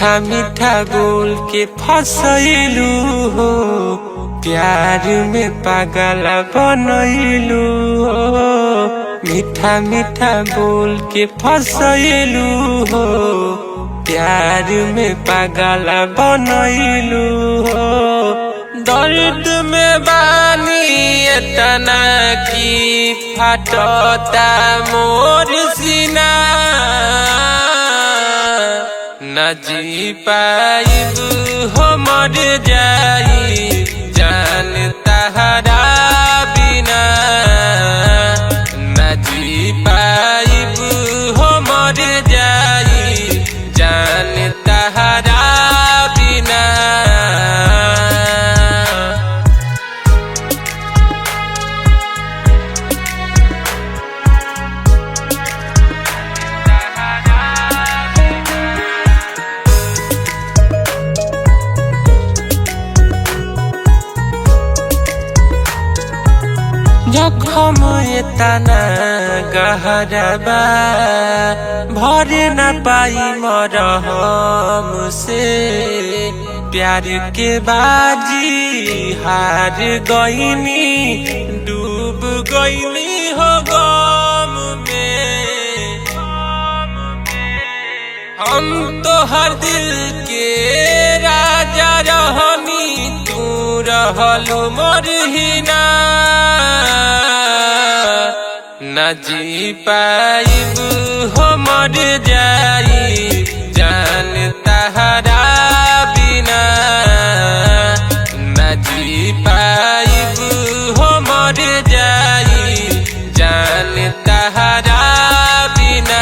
मीठा मीठा बोल के फसैलू हो, प्यार में पागल बनैलू हो। मीठा मीठा बोल के फसैलू हो, प्यार में पागल बनैलू हो। दर्द में बानी इतना की फटता मोर सीना, न जी पाइब हो मर जाई जान तहरा बिना। न जी पाइब हो मर जाई जान तहरा बिना। जखम एतना गहरा बा भरे न पाई मरहम से। प्यार के बाजी हार गईनी, डूब गईनी हो गम में। हम तो हर दिल के राजा रहनी, तू रहलू मोर हिना। न जी पाइब हो मर जाई जान तहरा बिना। न जी पाइब हो मर जाई जान तहरा बिना।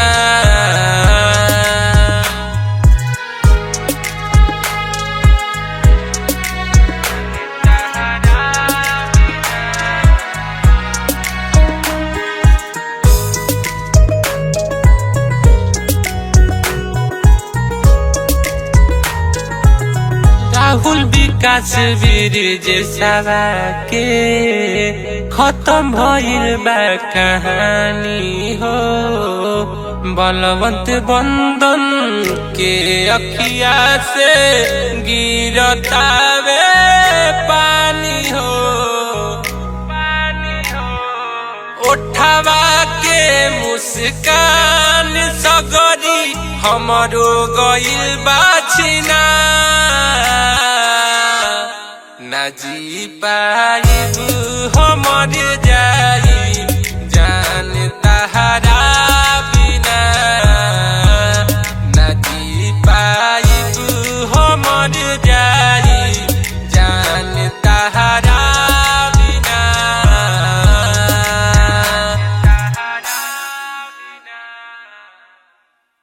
राहुल विकास वीर जैसा के खत्म भइल बा कहानी हो। बलवंत बंधन के अखिया से गिरतावे पानी हो। उठावा के मुस्कान सगरी हमरो गइल बाछिना। न जी पाइब हो मर जाई जान तहरा बिना। न जी पाइब हो मर जाई जान तहरा